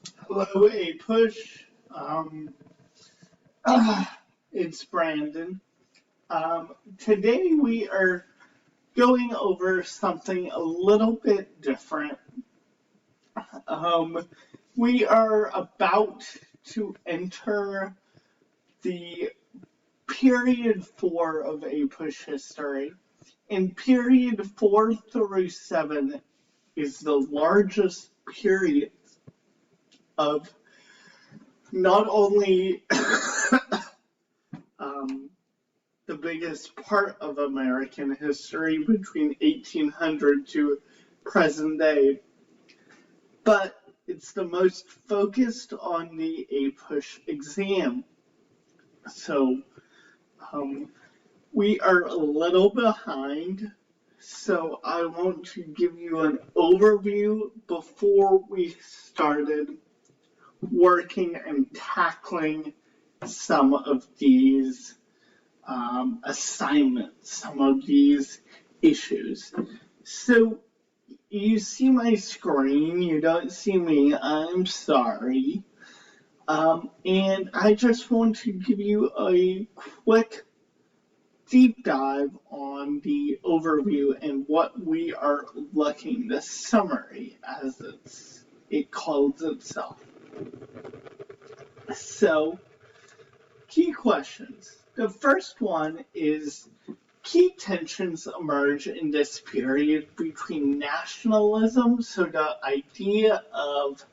Hello, A Push. Um, it's Brandon. Today we are going over something a little bit different. Um, we are about to enter the period 4 of A Push history. And period 4 through 7 is the largest period of not only the biggest part of American history between 1800 to present day, but it's the most focused on the A-Push exam. So we are a little behind, so I want to give you an overview before we started working and tackling some of these assignments, some of these issues. So you see my screen, you don't see me, I'm sorry. And I just want to give you a quick deep dive on the overview and what we are looking, the summary as it calls itself. So, key questions. The first one is, key tensions emerge in this period between nationalism, so the idea of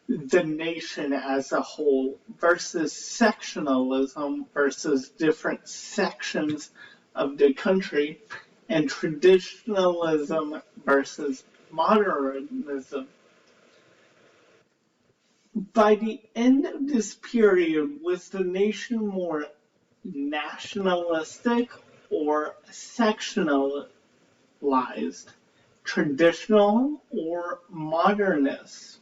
the nation as a whole, versus sectionalism, versus different sections of the country, and traditionalism versus modernism. By the end of this period, was the nation more nationalistic or sectionalized, traditional or modernist?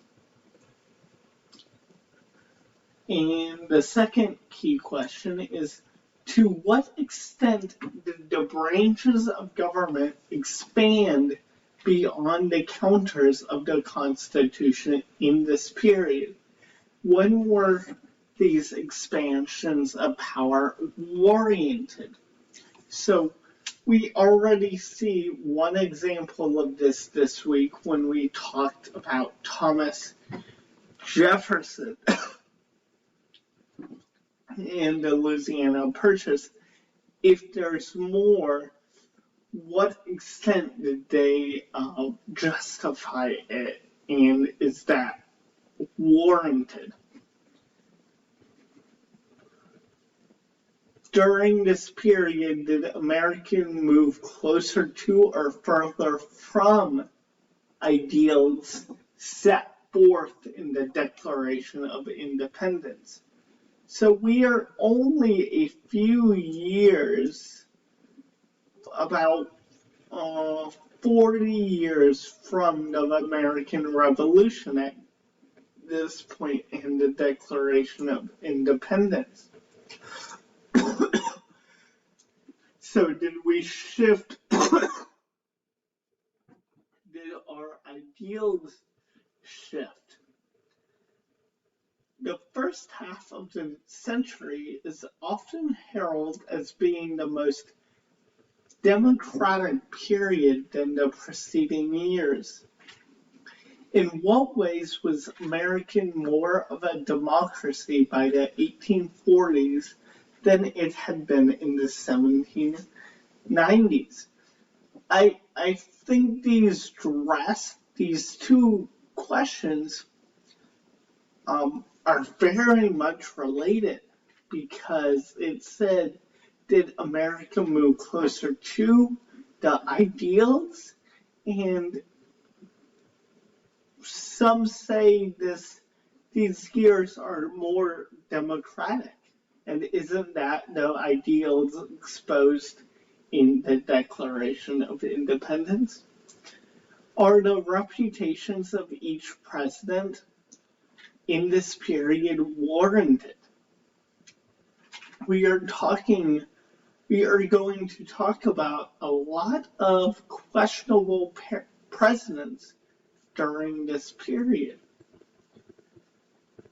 And the second key question is, to what extent did the branches of government expand beyond the counters of the Constitution in this period? When were these expansions of power oriented? So we already see one example of this week when we talked about Thomas Jefferson and the Louisiana Purchase. If there's more, what extent did they justify it, and is that warranted? During this period, did America move closer to or further from ideals set forth in the Declaration of Independence? So we are only a few years, about 40 years from the American Revolution at this point in the Declaration of Independence. So did we shift, did our ideals shift? The first half of the century is often heralded as being the most democratic period than the preceding years. In what ways was America more of a democracy by the 1840s than it had been in the 1790s? I think these two questions are very much related, because it said, did America move closer to the ideals? And some say these years are more democratic. And isn't that the ideals exposed in the Declaration of Independence? Are the reputations of each president in this period warranted? We are going to talk about a lot of questionable presidents during this period.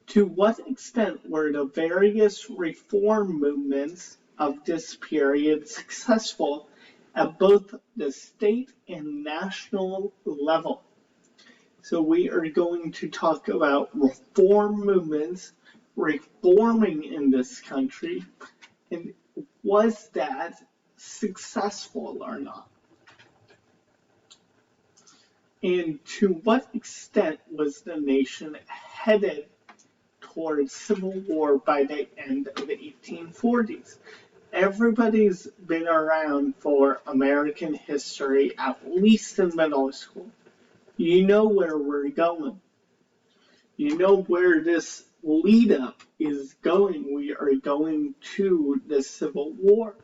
To what extent were the various reform movements of this period successful at both the state and national level? So we are going to talk about reform movements reforming in this country, and was that successful or not? And to what extent was the nation headed towards civil war by the end of the 1840s? Everybody's been around for American history, at least in middle school. You know where we're going. You know where this lead up is going. We are going to the Civil War.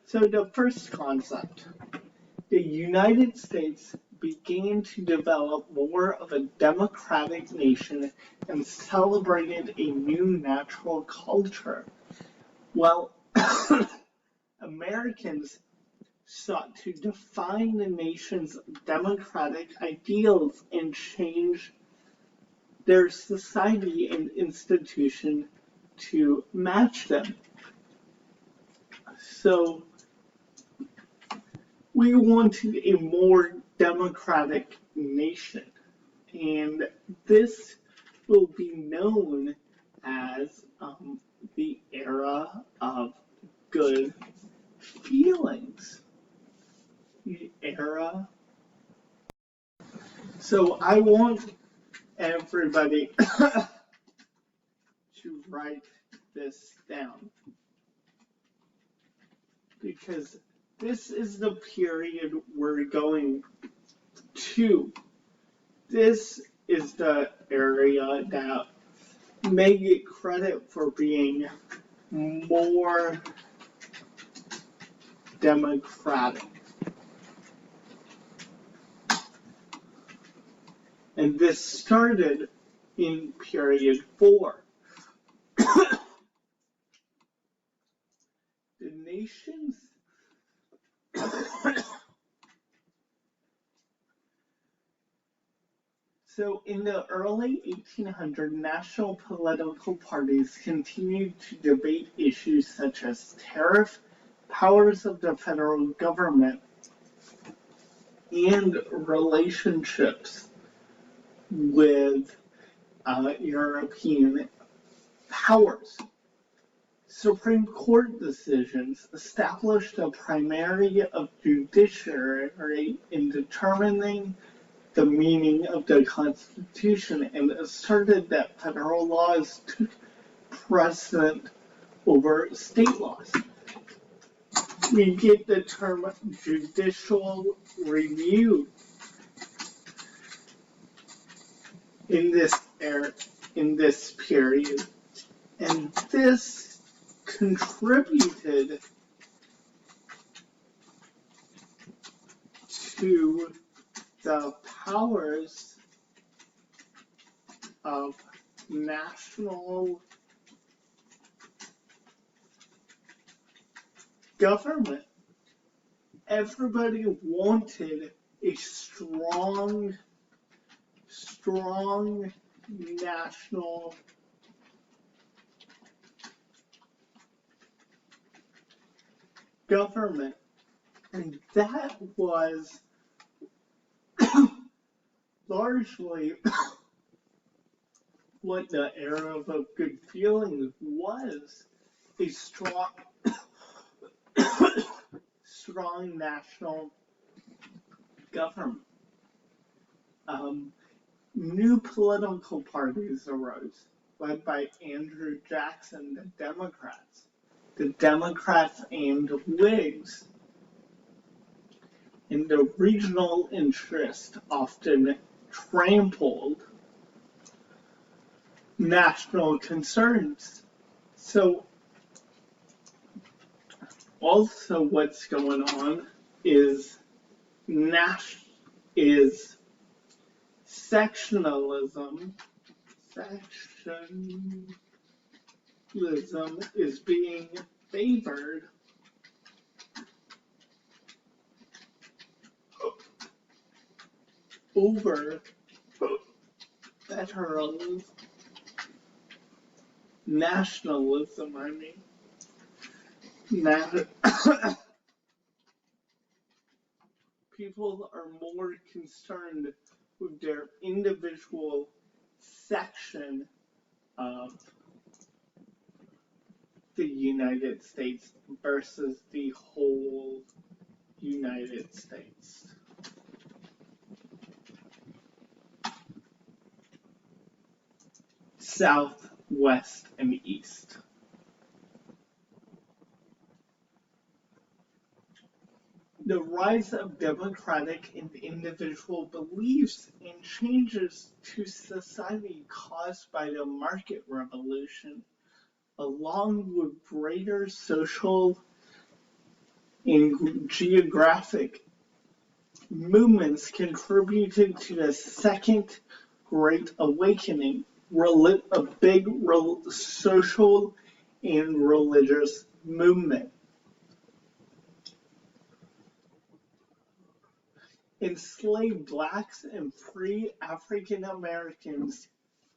So the first concept, the United States began to develop more of a democratic nation and celebrated a new natural culture. Well, Americans sought to define the nation's democratic ideals and change their society and institution to match them. So we wanted a more democratic nation, and this will be known as the era of good feelings. The era. So I want everybody to write this down, because this is the period we're going to. This is the area that may get credit for being more democratic. And this started in period 4. The nation's So in the early 1800s, national political parties continued to debate issues such as tariff, powers of the federal government, and relationships with European powers. Supreme Court decisions established a primacy of judiciary in determining the meaning of the Constitution and asserted that federal laws took precedent over state laws. We get the term judicial review in this period, and this contributed to the powers of national government. Everybody wanted a strong national government, and that was largely what the era of good feelings was, a strong national government. New political parties arose, led by Andrew Jackson, the Democrats and Whigs. And the regional interest often trampled national concerns. So also what's going on is sectionalism. Sectionalism is being favored over federalism. nationalism, I mean. People are more concerned with their individual section of the United States versus the whole United States. South, west, and east. The rise of democratic and individual beliefs and changes to society caused by the market revolution, along with greater social and geographic movements, contributed to the Second Great Awakening, a big social and religious movement. Enslaved blacks and free African Americans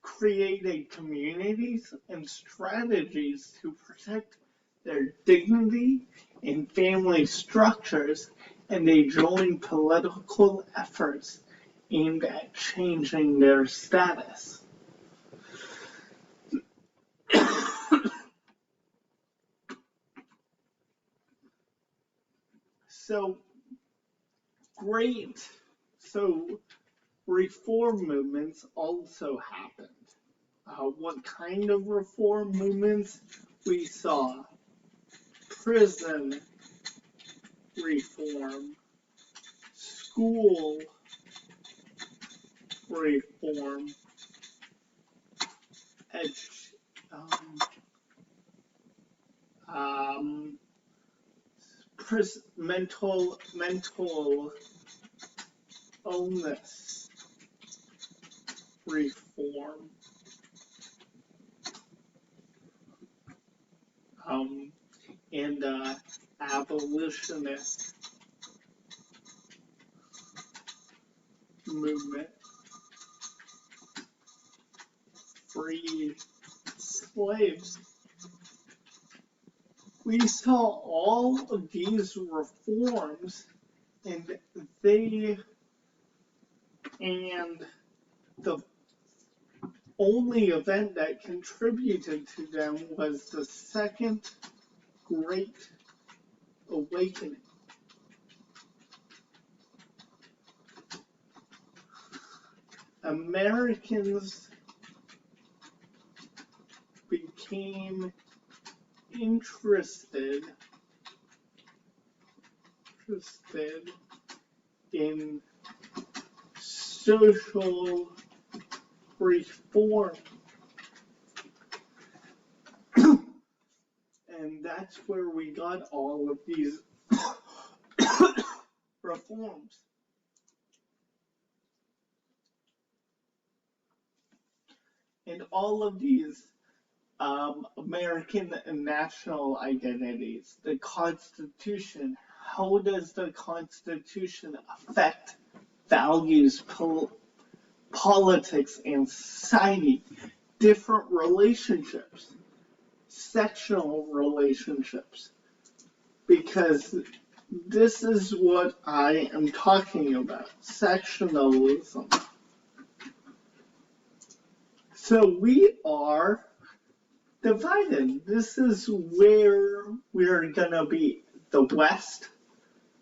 created communities and strategies to protect their dignity and family structures, and they joined political efforts aimed at changing their status. So reform movements also happened. What kind of reform movements? We saw prison reform, school reform, mental illness reform, and abolitionist movement, free slaves. We saw all of these reforms, and the only event that contributed to them was the Second Great Awakening. Americans became interested in social reform. And that's where we got all of these reforms. And all of these American national identities, the Constitution, how does the Constitution affect values, politics, and society? Different relationships, sectional relationships, because this is what I am talking about, sectionalism. So we are divided. This is where we're going to be, the West,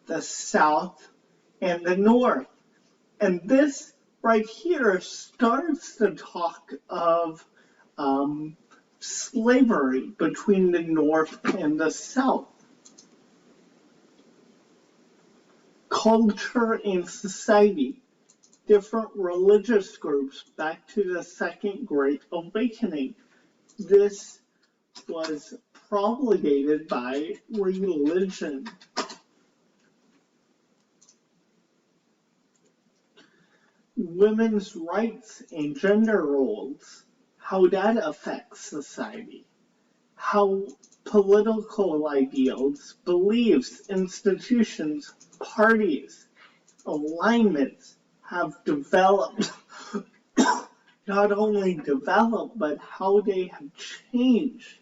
the South, and the North. And this right here starts to talk of slavery between the North and the South. Culture and society, different religious groups, back to the Second Great Awakening. This was promulgated by religion. Women's rights and gender roles, how that affects society. How political ideals, beliefs, institutions, parties, alignments have developed not only developed, but how they have changed.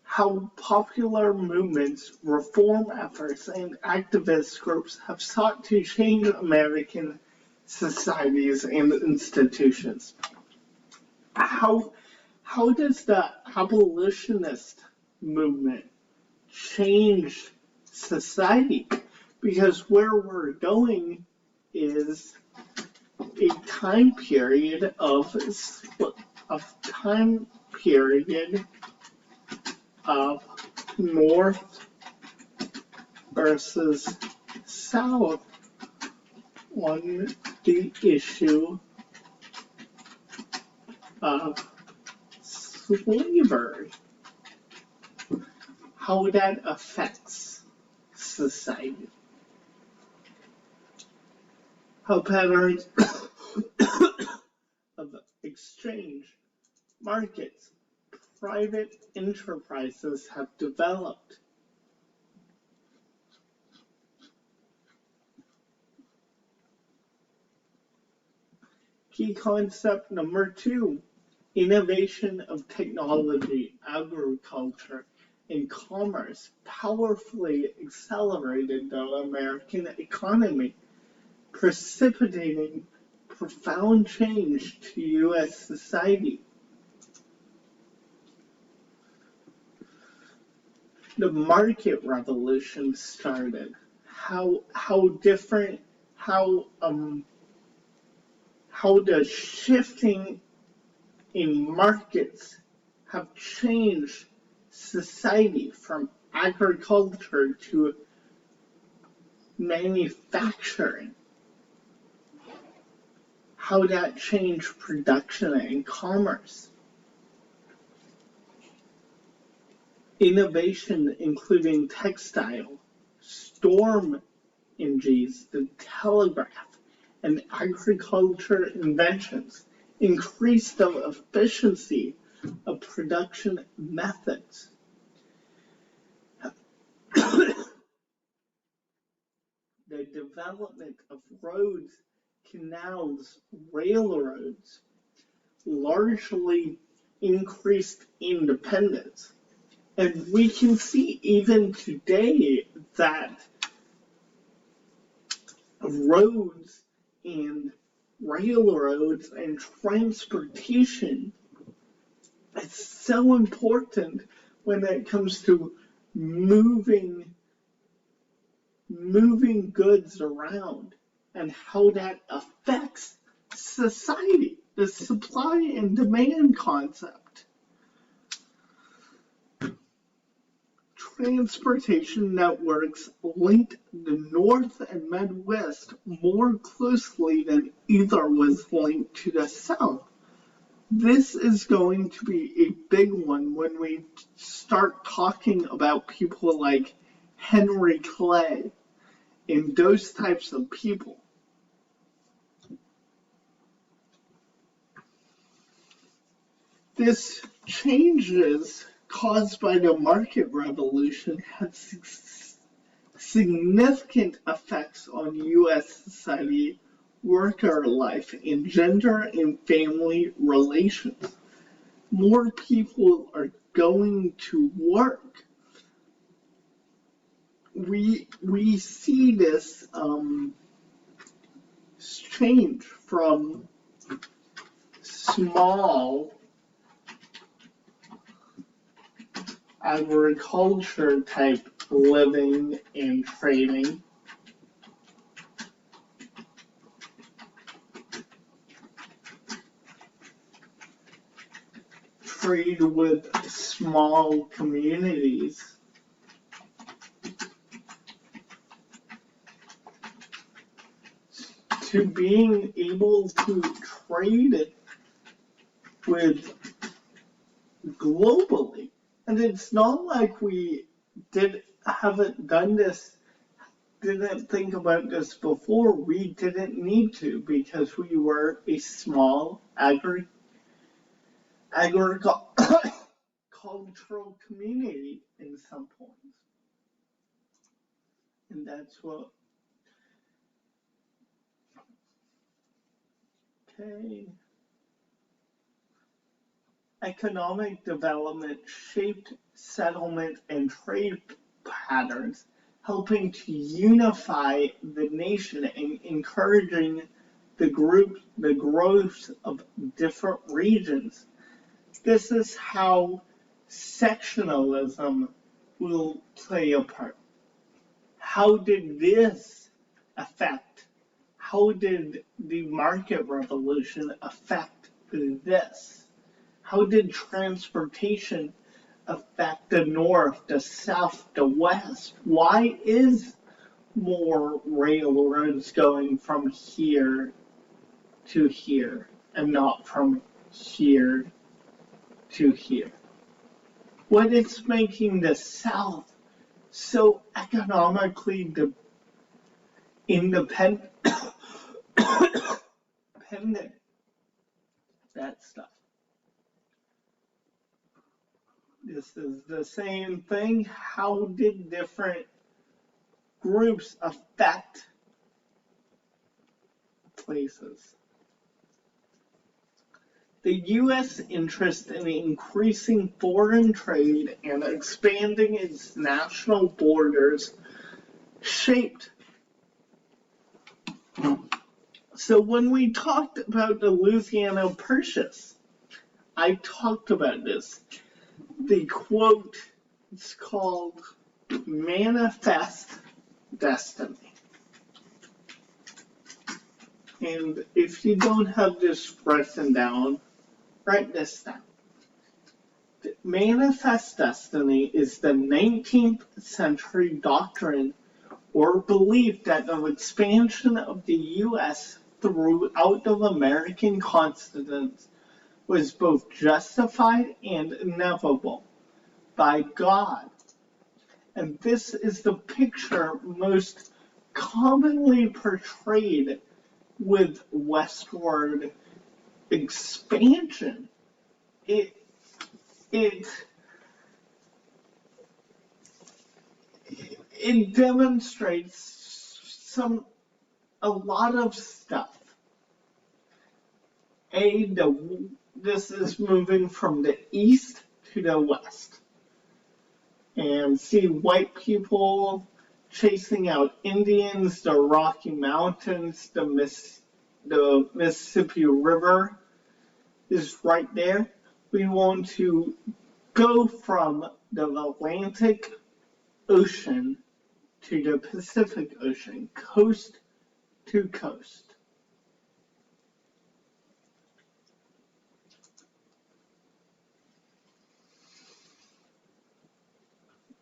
How popular movements, reform efforts, and activist groups have sought to change American societies and institutions. How does the abolitionist movement change society? Because where we're going is a time period of North versus South on the issue of slavery. How that affects society. How patterns of exchange, markets, private enterprises have developed. Key concept number 2, innovation of technology, agriculture, and commerce powerfully accelerated the American economy, precipitating profound change to U.S. society. The market revolution started. How the shifting in markets have changed society from agriculture to manufacturing. How that changed production and commerce. Innovation including textile, storm engines, the telegraph, and agriculture inventions increased the efficiency of production methods. The development of roads, canals, railroads largely increased independence. And we can see even today that roads and railroads and transportation is so important when it comes to moving goods around and how that affects society, the supply and demand concept. Transportation networks linked the North and Midwest more closely than either was linked to the South. This is going to be a big one when we start talking about people like Henry Clay and those types of people. This changes caused by the market revolution had significant effects on U.S. society, worker life, and gender and family relations. More people are going to work. We see this change from small agriculture type living and trading trade with small communities to being able to trade with globally. And it's not like we haven't done this, didn't think about this before. We didn't need to because we were a small agricultural community in some points. And that's what Okay. Economic development shaped settlement and trade patterns, helping to unify the nation and encouraging the growth of different regions. This is how sectionalism will play a part. How did this affect? How did the market revolution affect this? How did transportation affect the North, the South, the West? Why is more railroads going from here to here and not from here to here? What is making the South so economically independent? That stuff. This is the same thing. How did different groups affect places? The U.S. interest in increasing foreign trade and expanding its national borders shaped. So when we talked about the Louisiana Purchase, I talked about this. The quote is called Manifest Destiny. And if you don't have this written down, write this down. Manifest Destiny is the 19th century doctrine or belief that the expansion of the U.S. throughout the American continent was both justified and inevitable by God. And this is the picture most commonly portrayed with Westward Expansion. It demonstrates a lot of stuff. This is moving from the east to the west. And see white people chasing out Indians, the Rocky Mountains, the Mississippi River is right there. We want to go from the Atlantic Ocean to the Pacific Ocean, coast to coast.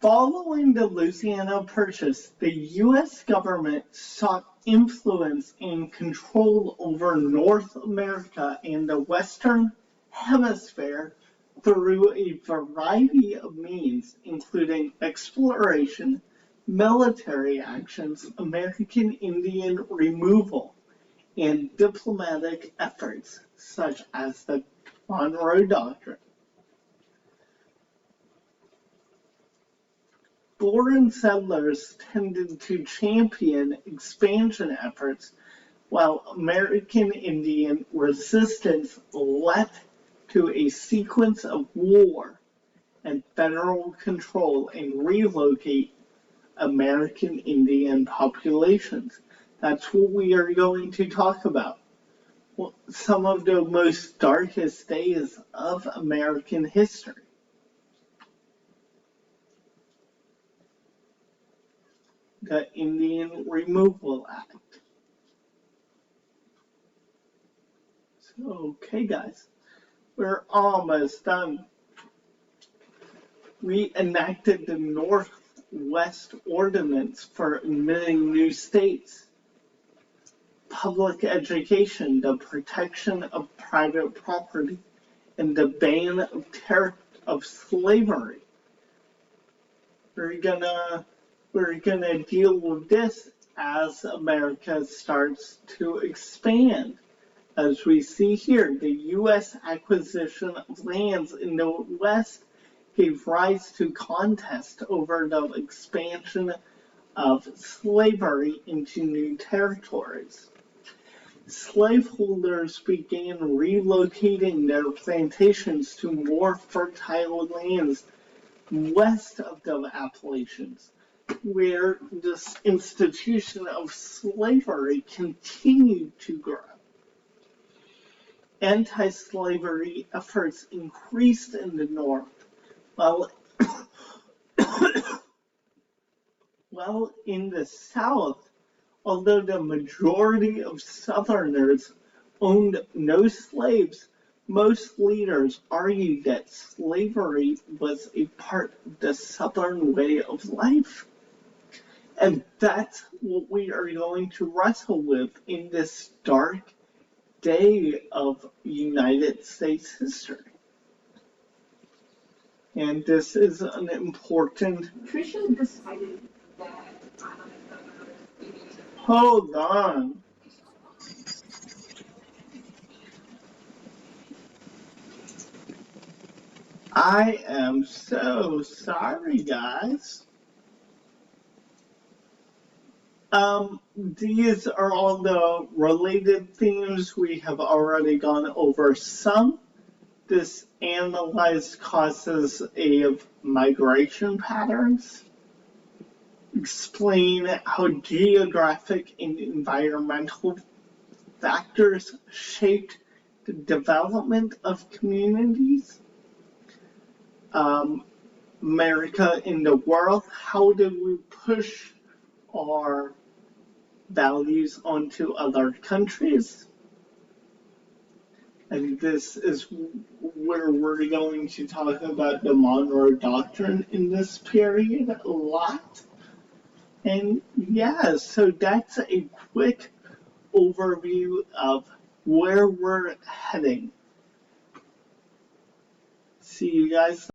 Following the Louisiana Purchase, the U.S. government sought influence and control over North America and the Western Hemisphere through a variety of means, including exploration, military actions, American Indian removal, and diplomatic efforts such as the Monroe Doctrine. Foreign settlers tended to champion expansion efforts, while American Indian resistance led to a sequence of war and federal control and relocate American Indian populations. That's what we are going to talk about. Some of the most darkest days of American history. The Indian Removal Act. So, okay guys, we're almost done. We enacted the Northwest Ordinance for admitting new states. Public education, the protection of private property, and the ban of slavery. We're gonna deal with this as America starts to expand. As we see here, the U.S. acquisition of lands in the West gave rise to contest over the expansion of slavery into new territories. slaveholders began relocating their plantations to more fertile lands west of the Appalachians, where this institution of slavery continued to grow. Anti-slavery efforts increased in the North, while in the South, although the majority of Southerners owned no slaves, most leaders argued that slavery was a part of the Southern way of life. And that's what we are going to wrestle with in this dark day of United States history. And this is an important... Trisha decided that... Hold on. I am so sorry, guys. These are all the related themes. We have already gone over some. This analyzed causes of migration patterns. Explain how geographic and environmental factors shaped the development of communities. America in the world, how do we push our values onto other countries? And this is where we're going to talk about the Monroe Doctrine in this period a lot. And yeah, so that's a quick overview of where we're heading. See you guys.